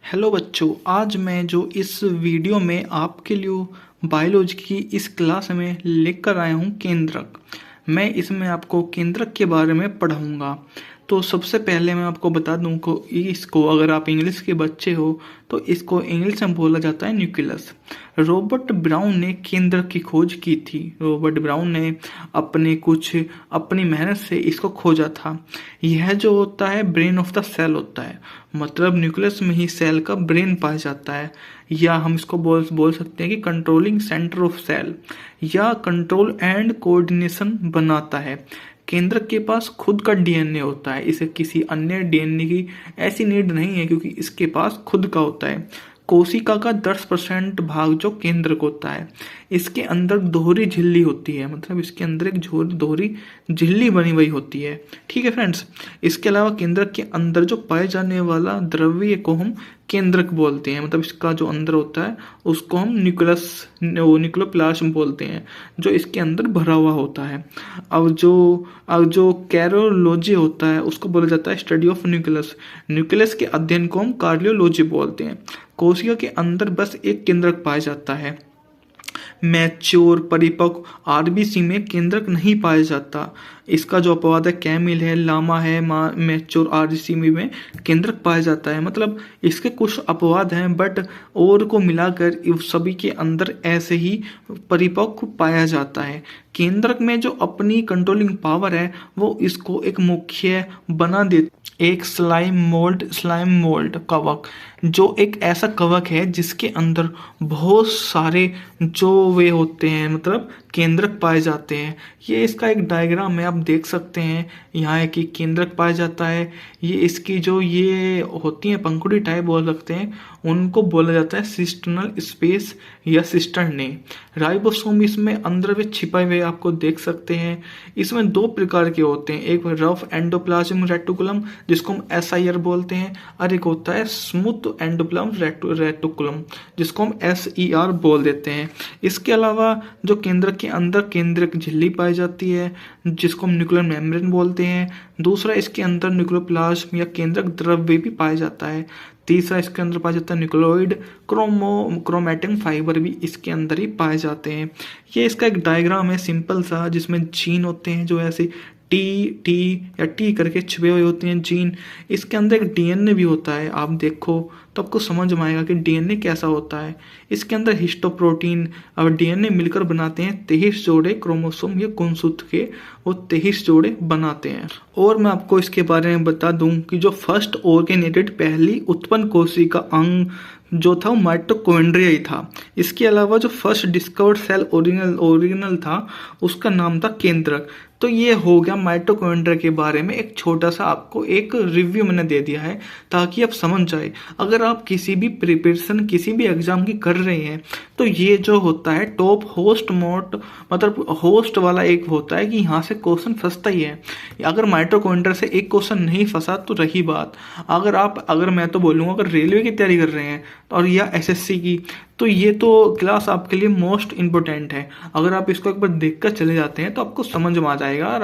Hello बच्चों, आज मैं जो इस वीडियो में आपके लिए बायोलॉजी की इस क्लास में लेकर आया हूँ केंद्रक। मैं इसमें आपको केंद्रक के बारे में पढ़ाऊँगा। तो सबसे पहले मैं आपको बता दूँ को इसको अगर आप इंग्लिश के बच्चे हो तो इसको इंग्लिश में बोला जाता है न्यूक्लियस। रॉबर्ट ब्राउन ने केंद्रक की खोज की थी। रॉबर्ट ब्राउन ने अपनी मेहनत से इसको खोजा था। यह जो होता है ब्रेन ऑफ द सेल होता है, मतलब न्यूक्लियस में ही सेल का ब्रेन पाया जाता है, या हम इसको बोल सकते हैं कि कंट्रोलिंग सेंटर ऑफ सेल या कंट्रोल एंड कोऑर्डिनेशन बनाता है। केंद्रक के पास खुद का डीएनए होता है, इसे किसी अन्य डीएनए की ऐसी नीड नहीं है क्योंकि इसके पास खुद का होता है। कोशिका का 10% भाग जो केंद्रक होता है, इसके अंदर दोहरी झिल्ली होती है, मतलब इसके अंदर एक दोहरी झिल्ली बनी हुई होती है। ठीक है फ्रेंड्स। इसके अलावा केंद्रक के अंदर जो पाए जाने वाला द्रव्य को हम केंद्रक बोलते हैं, मतलब इसका जो अंदर होता है उसको हम न्यूक्लियोप्लाज्म बोलते हैं, जो इसके अंदर भरा हुआ होता है। अब जो कैरोलॉजी होता है उसको बोला जाता है स्टडी ऑफ न्यूक्लियस। न्यूक्लियस के अध्ययन को हम कार्डियोलॉजी बोलते हैं। कोशिका के अंदर बस एक केंद्रक पाया जाता है। मैच्योर परिपक्व आरबीसी में केंद्रक नहीं पाया जाता। इसका जो अपवाद है कैमिल है, लामा है, मैच्योर आरबीसी में केंद्रक पाया जाता है। मतलब इसके कुछ अपवाद हैं, बट और को मिलाकर सभी के अंदर ऐसे ही परिपक्व पाया जाता है। केंद्रक में जो अपनी कंट्रोलिंग पावर है वो इसको एक मुख्य बना देती। एक स्लाइम मोल्ड कवक, जो एक ऐसा कवक है जिसके अंदर बहुत सारे जो वे होते हैं, मतलब केंद्रक पाए जाते हैं। ये इसका एक डायग्राम है, आप देख सकते हैं यहाँ है कि केंद्रक पाया जाता है। ये इसकी जो ये होती हैं पंखुड़ी टाइप बोल सकते हैं, उनको बोला जाता है सिस्टर्नल स्पेस या सिस्टर्ने। राइबोसोम इसमें अंदर में छिपे हुए आपको देख सकते हैं। इसमें दो प्रकार के होते हैं, एक रफ एंडोप्लाज्म रेटिकुलम जिसको हम SIR बोलते हैं, और एक होता है स्मूथ एंडोप्लाज्म रेटिकुलम जिसको हम SER बोल देते हैं। इसके अलावा जो केंद्रक के अंदर केंद्रक झिल्ली पाई जाती है जिसको हम न्यूक्लियर मेम्ब्रेन बोलते हैं। दूसरा, इसके अंदर न्यूक्लियोप्लाज्म या केंद्रक द्रव्य भी पाया जाता है। तीसरा, इसके अंदर पाया जाता है न्यूक्लियोइड क्रोमैटिन फाइबर भी इसके अंदर ही पाए जाते हैं। ये इसका एक डायग्राम है सिंपल सा, जिसमें जीन होते हैं जो ऐसे टी करके छुपे हुए होते हैं जीन। इसके अंदर एक डीएनए भी होता है, आप देखो तो आपको समझ में आएगा कि डीएनए कैसा होता है। इसके अंदर हिस्टोप्रोटीन और डीएनए मिलकर बनाते हैं 23 जोड़े क्रोमोसोम या गुणसूत्र के, वो 23 जोड़े बनाते हैं। और मैं आपको इसके बारे में बता दूं कि जो फर्स्ट ऑर्गेनेटेड पहली उत्पन्न कोशिका अंग जो था वो माइटोकॉन्ड्रिया ही था। इसके अलावा जो फर्स्ट डिस्कवर्ड सेल ओरिजिनल था उसका नाम था केंद्रक। तो ये हो गया माइटोकॉन्ड्रिया के बारे में एक छोटा सा आपको एक रिव्यू मैंने दे दिया है ताकि आप समझ जाए। अगर आप किसी भी प्रिपरेशन किसी भी एग्जाम की कर रहे हैं तो ये जो होता है टॉप होस्ट मोड, मतलब होस्ट वाला एक होता है कि यहाँ से क्वेश्चन फंसता ही है। अगर माइटोकॉन्ड्रिया से एक क्वेश्चन नहीं फंसा तो रही बात, अगर मैं तो बोलूँगा अगर रेलवे की तैयारी कर रहे हैं और या SSC की, तो ये तो क्लास आपके लिए मोस्ट इम्पोर्टेंट है। अगर आप इसको एक बार देखकर चले जाते हैं तो आपको समझ में आ जाएगा।